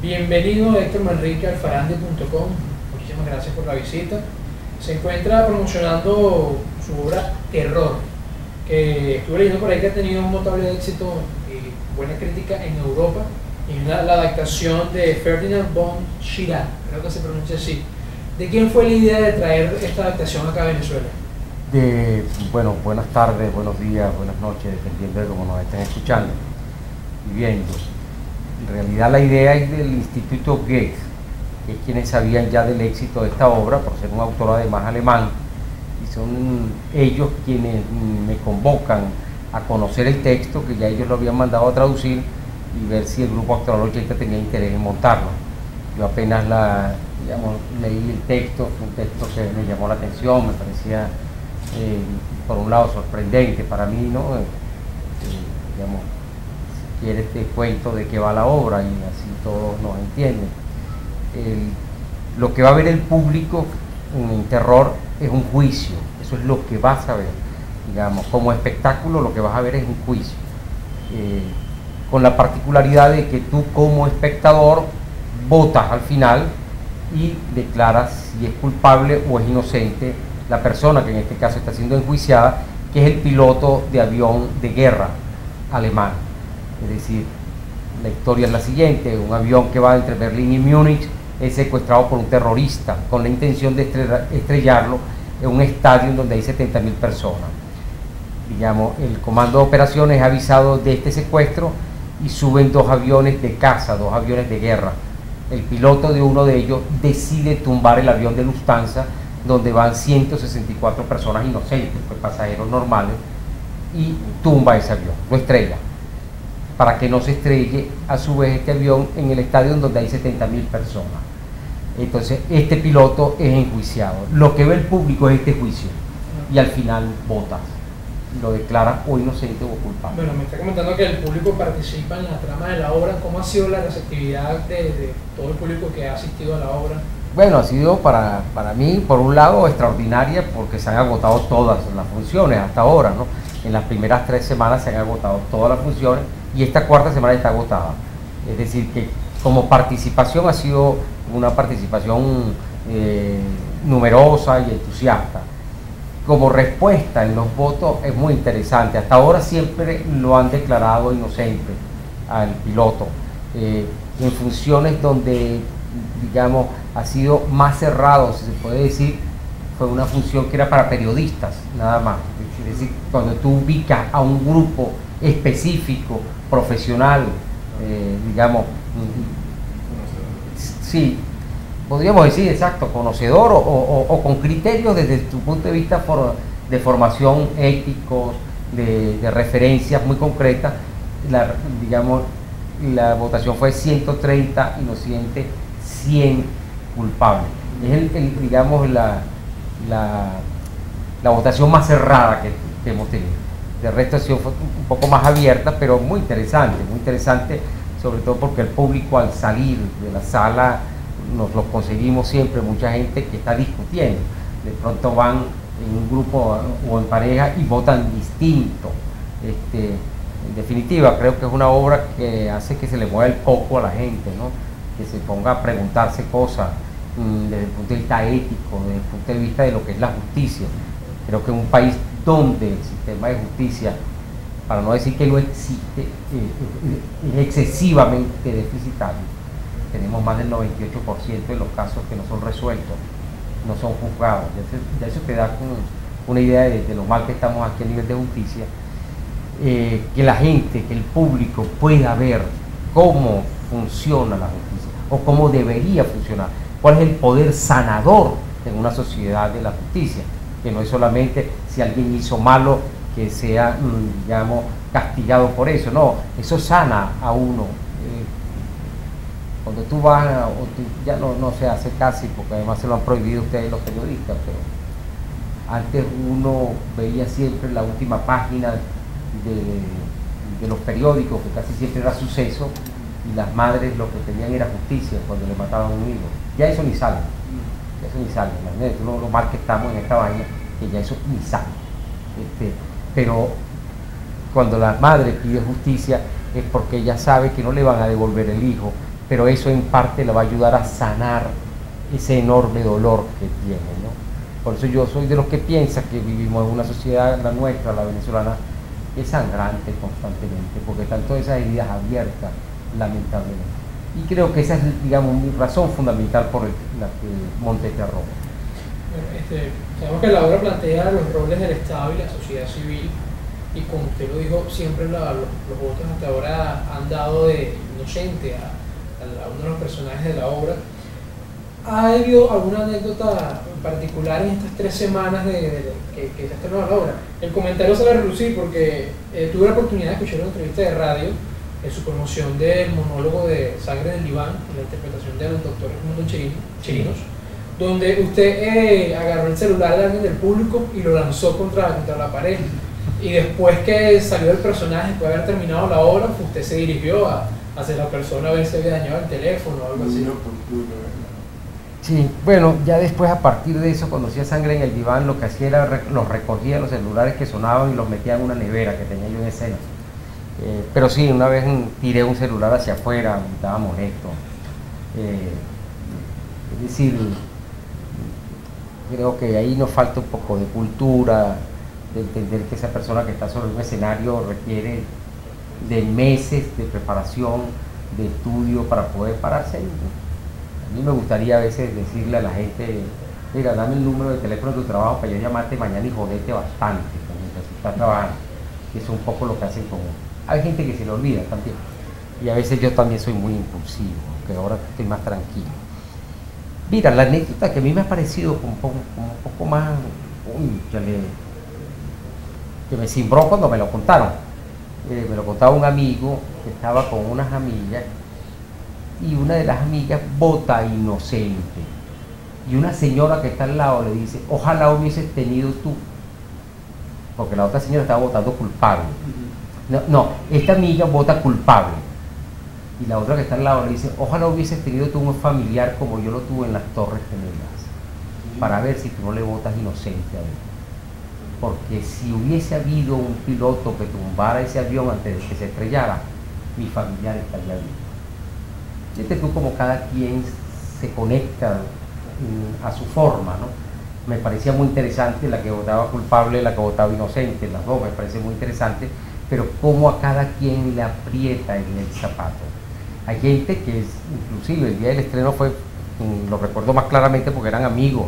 Bienvenido Héctor Manrique al Farande.com. Muchísimas gracias por la visita. Se encuentra promocionando su obra Terror, que estuve leyendo por ahí que ha tenido un notable éxito y buena crítica en Europa, y la adaptación de Ferdinand von Schirach, creo que se pronuncia así. ¿De quién fue la idea de traer esta adaptación acá a Venezuela? Bueno, buenas tardes, buenos días, buenas noches, dependiendo de cómo nos estén escuchando y viendo. En realidad la idea es del Instituto Goethe, que es quienes sabían ya del éxito de esta obra, por ser un autor además alemán, y son ellos quienes me convocan a conocer el texto, que ya ellos lo habían mandado a traducir, y ver si el grupo Actoral 80 tenía interés en montarlo. Yo apenas leí el texto, fue un texto que me llamó la atención, me parecía por un lado sorprendente para mí, ¿no? Si quieres te cuento de qué va la obra y así todos nos entienden. Lo que va a ver el público en Terror es un juicio, eso es lo que vas a ver, digamos, como espectáculo lo que vas a ver es un juicio, con la particularidad de que tú como espectador votas al final y declaras si es culpable o es inocente la persona que en este caso está siendo enjuiciada, que es el piloto de avión de guerra alemán. Es decir, la historia es la siguiente: un avión que va entre Berlín y Múnich es secuestrado por un terrorista con la intención de estrellarlo en un estadio donde hay 70.000 personas. Digamos, el comando de operaciones es avisado de este secuestro y suben dos aviones de caza, dos aviones de guerra. El piloto de uno de ellos decide tumbar el avión de Lufthansa, donde van 164 personas inocentes, pues pasajeros normales, y tumba ese avión, lo estrella, para que no se estrelle a su vez este avión en el estadio donde hay 70.000 personas. Entonces este piloto es enjuiciado. Lo que ve el público es este juicio y al final votas, lo declara o inocente o culpable. Bueno, me está comentando que el público participa en la trama de la obra. ¿Cómo ha sido la receptividad de todo el público que ha asistido a la obra? Bueno, ha sido para mí, por un lado, extraordinaria, porque se han agotado todas las funciones hasta ahora, ¿no? En las primeras 3 semanas se han agotado todas las funciones y esta cuarta semana está agotada. Es decir, que como participación ha sido una participación numerosa y entusiasta. Como respuesta en los votos es muy interesante. Hasta ahora siempre lo han declarado inocente al piloto. En funciones donde, digamos, ha sido más cerrado, si se puede decir, fue una función que era para periodistas, nada más. Es decir, cuando tú ubicas a un grupo específico, profesional, digamos, sí, podríamos decir, exacto, conocedor o con criterios desde tu punto de vista de formación éticos, de referencias muy concretas, digamos, la votación fue 130 inocentes, 100 culpables. Es digamos, la votación más cerrada que hemos tenido. De resto ha sido un poco más abierta, pero muy interesante, sobre todo porque el público al salir de la sala nos lo conseguimos siempre, mucha gente que está discutiendo, de pronto van en un grupo o en pareja y votan distinto. En definitiva, creo que es una obra que hace que se le mueva el coco a la gente, ¿no? Que se ponga a preguntarse cosas desde el punto de vista ético, desde el punto de vista de lo que es la justicia. Creo que en un país donde el sistema de justicia, para no decir que no existe, es excesivamente deficitario. Tenemos más del 98% de los casos que no son resueltos, no son juzgados. Ya eso te da una idea de lo mal que estamos aquí a nivel de justicia. Que la gente, que el público pueda ver cómo funciona la justicia o cómo debería funcionar, cuál es el poder sanador en una sociedad de la justicia, que no es solamente si alguien hizo malo que sea, digamos, castigado por eso, no, eso sana a uno. Cuando tú vas, ya no se hace casi, porque además se lo han prohibido ustedes los periodistas, pero antes uno veía siempre la última página de los periódicos, que casi siempre era suceso, y las madres lo que tenían era justicia cuando le mataban a un hijo. Ya eso ni sale, imagínate lo mal que estamos en esta vaina, que ya eso ni sale. Pero cuando la madre pide justicia es porque ella sabe que no le van a devolver el hijo, pero eso en parte le va a ayudar a sanar ese enorme dolor que tiene, ¿no? Por eso yo soy de los que piensa que vivimos en una sociedad, la nuestra, la venezolana, que es sangrante constantemente, porque están todas esas heridas abiertas, lamentablemente. Y creo que esa es, digamos, mi razón fundamental por la que monté este arroba. Sabemos que la obra plantea los roles del Estado y la sociedad civil, y como usted lo dijo, siempre los votos hasta ahora han dado de inocente a uno de los personajes de la obra. ¿Ha habido alguna anécdota particular en estas 3 semanas que se ha estrenado la obra? El comentario se va a relucir porque tuve la oportunidad de escuchar una entrevista de radio en su promoción del monólogo de Sangre del Diván, la interpretación del doctor Edmundo Chirinos, donde usted agarró el celular de alguien del público y lo lanzó contra la pared. Y después que salió el personaje, después de haber terminado la obra, usted se dirigió hacia la persona a ver si había dañado el teléfono o algo así. Sí, bueno, ya después a partir de eso, cuando hacía Sangre en el Diván, lo que hacía era los recogía los celulares que sonaban y los metía en una nevera que tenía yo en escena. Pero sí, una vez tiré un celular hacia afuera, estaba molesto. Es decir, creo que ahí nos falta un poco de cultura, de entender que esa persona que está sobre un escenario requiere de meses de preparación, de estudio para poder pararse ahí, ¿no? A mí me gustaría a veces decirle a la gente, mira, dame el número de teléfono de tu trabajo para yo llamarte mañana y joderte bastante mientras estás trabajando. Y eso es un poco lo que hacen como... Hay gente que se le olvida también. Y a veces yo también soy muy impulsivo, aunque ahora estoy más tranquilo. Mira, la anécdota que a mí me ha parecido como un poco más... que me cimbró cuando me lo contaron. Me lo contaba un amigo que estaba con unas amigas y una de las amigas vota inocente y una señora que está al lado le dice, ojalá hubieses tenido tú, porque la otra señora estaba votando culpable. No, esta amiga vota culpable y la otra que está al lado le dice, ojalá hubieses tenido tú un familiar como yo lo tuve en las Torres Gemelas, para ver si tú no le votas inocente a él, porque si hubiese habido un piloto que tumbara ese avión antes de que se estrellara, mi familiar estaría vivo. Fíjate tú como cada quien se conecta a su forma, ¿no? Me parecía muy interesante la que votaba culpable, la que votaba inocente, las dos me parece muy interesante, pero cómo a cada quien le aprieta en el zapato. Hay gente que inclusive el día del estreno fue, lo recuerdo más claramente porque eran amigos,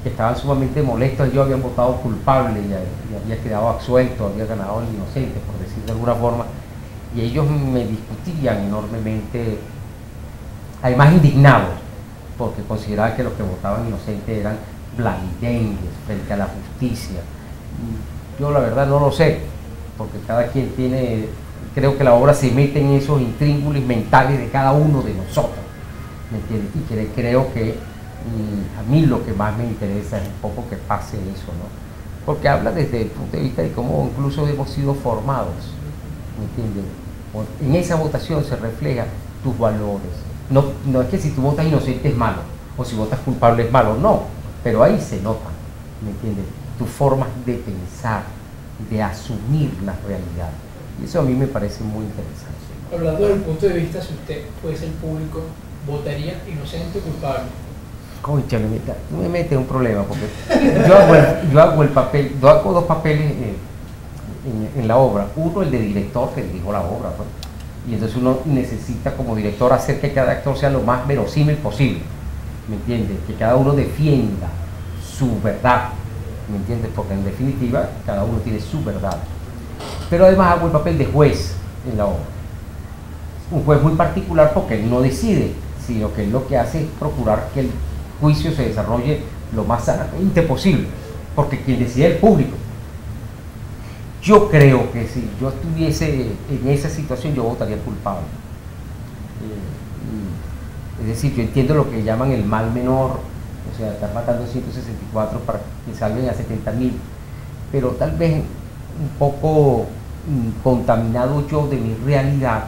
que estaban sumamente molestos, ellos habían votado culpable y había quedado absuelto, había ganado el inocente, por decir de alguna forma, y ellos me discutían enormemente, además indignados, porque consideraban que los que votaban inocentes eran blandengues frente a la justicia. Yo la verdad no lo sé, porque cada quien tiene, creo que la obra se mete en esos intríngulis mentales de cada uno de nosotros, ¿me entiendes? Y creo que a mí lo que más me interesa es un poco que pase eso, ¿no? Porque habla desde el punto de vista de cómo incluso hemos sido formados, ¿me entiendes? En esa votación se reflejan tus valores. No es que si tú votas inocente es malo, o si votas culpable es malo, no, pero ahí se nota, ¿me entiendes? Tus formas de pensar, de asumir la realidad. Y eso a mí me parece muy interesante. Hablando desde el punto de vista, si usted fuese el público, ¿votaría inocente o culpable? Cónchale, tú me metes en un problema, porque yo hago dos papeles en la obra. Uno, el de director, que dirijo la obra, pues. Y entonces uno necesita como director hacer que cada actor sea lo más verosímil posible, ¿me entiendes? Que cada uno defienda su verdad, ¿me entiendes? Porque en definitiva cada uno tiene su verdad. Pero además hago el papel de juez en la obra, un juez muy particular porque él no decide, sino que él lo que hace es procurar que el juicio se desarrolle lo más sanamente posible, porque quien decide es el público. Yo creo que si yo estuviese en esa situación, yo votaría culpable. Es decir, yo entiendo lo que llaman el mal menor, o sea, estar matando 164 para que salven a 70.000, pero tal vez un poco contaminado yo de mi realidad,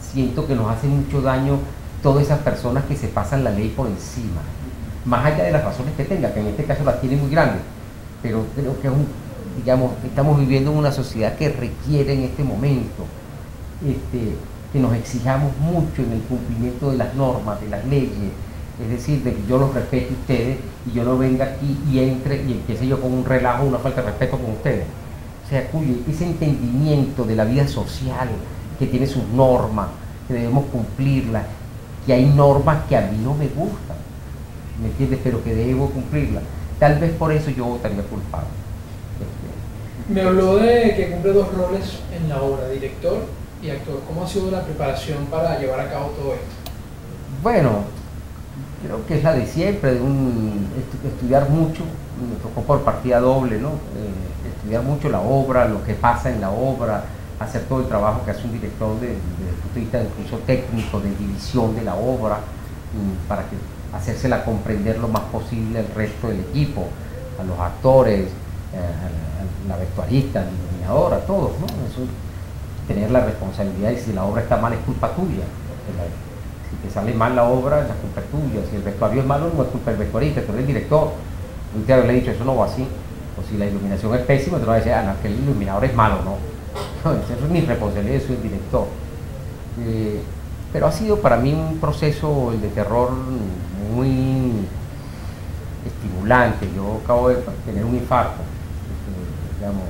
siento que nos hace mucho daño todas esas personas que se pasan la ley por encima, más allá de las razones que tenga, que en este caso las tiene muy grandes, pero creo que es digamos, estamos viviendo en una sociedad que requiere en este momento que nos exijamos mucho en el cumplimiento de las normas, de las leyes, es decir, de que yo los respete a ustedes y yo no venga aquí y entre y empiece yo con un relajo, una falta de respeto con ustedes. O sea, cuyo ese entendimiento de la vida social, que tiene sus normas, que debemos cumplirlas, que hay normas que a mí no me gustan, ¿me entiendes? Pero que debo cumplirlas. Tal vez por eso yo votaría culpable. Me habló de que cumple dos roles en la obra, director y actor. ¿Cómo ha sido la preparación para llevar a cabo todo esto? Bueno, creo que es la de siempre, estudiar mucho, me tocó por partida doble, ¿no? Estudiar mucho la obra, lo que pasa en la obra, hacer todo el trabajo que hace un director desde el punto de vista incluso técnico, de división de la obra, para que hacérsela comprender lo más posible al resto del equipo, a los actores, a la vestuarista, al iluminador, a todos, ¿no? Eso, tener la responsabilidad y si la obra está mal es culpa tuya. Si te sale mal la obra, la culpa es tuya. Si el vestuario es malo, no es culpa del vestuarista, tú eres el director. Tú te haberle dicho, eso no va así. O si la iluminación es pésima, te va a decir, no, que el iluminador es malo, no. No, eso es mi responsabilidad, soy el director. Pero ha sido para mí un proceso, el de terror, muy estimulante. Yo acabo de tener un infarto. Digamos,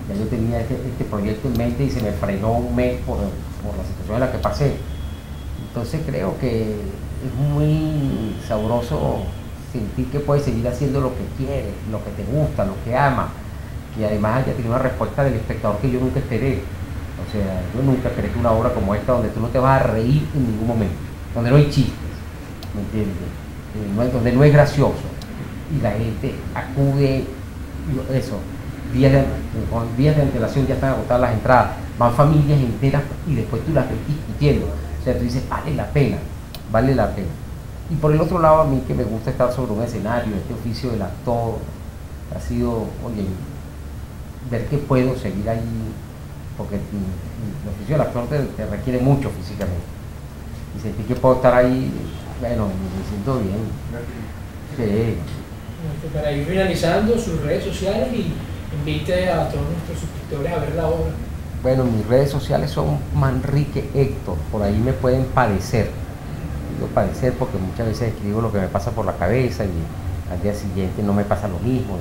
ya yo tenía este proyecto en mente y se me frenó un mes por la situación en la que pasé. Entonces creo que es muy sabroso sentir que puedes seguir haciendo lo que quieres, lo que te gusta, lo que amas, y además haya tenido una respuesta del espectador que yo nunca esperé. O sea, yo nunca esperé que una obra como esta, donde tú no te vas a reír en ningún momento, donde no hay chistes, ¿me entiendes? Donde no es gracioso, y la gente acude, eso, con días de antelación ya están agotadas las entradas, van familias enteras y después tú las ves discutiendo. O sea, tú dices, vale la pena, vale la pena. Y por el otro lado, a mí que me gusta estar sobre un escenario, este oficio del actor, ha sido, oye, ver que puedo seguir ahí, porque el oficio del actor te requiere mucho físicamente. Y sentir que puedo estar ahí, bueno, me siento bien. Sí. Para ir finalizando, sus redes sociales y invite a todos nuestros suscriptores a ver la obra. Bueno, mis redes sociales son Manrique Héctor, por ahí me pueden padecer. Digo padecer porque muchas veces escribo lo que me pasa por la cabeza y al día siguiente no me pasa lo mismo,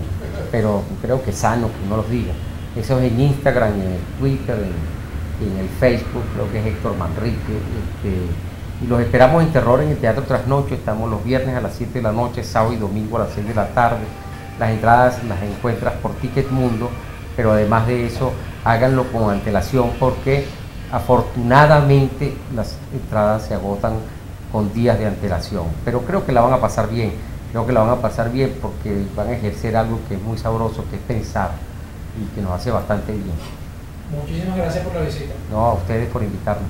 pero creo que es sano que no los diga. Eso es en Instagram, en el Twitter, en el Facebook, creo que es Héctor Manrique. Y los esperamos en Terror en el Teatro Trasnocho. Estamos los viernes a las 7 de la noche, sábado y domingo a las 6 de la tarde. Las entradas las encuentras por Ticket Mundo, pero además de eso, háganlo con antelación porque afortunadamente las entradas se agotan con días de antelación. Pero creo que la van a pasar bien, porque van a ejercer algo que es muy sabroso, que es pensar y que nos hace bastante bien. Muchísimas gracias por la visita. No, a ustedes por invitarme.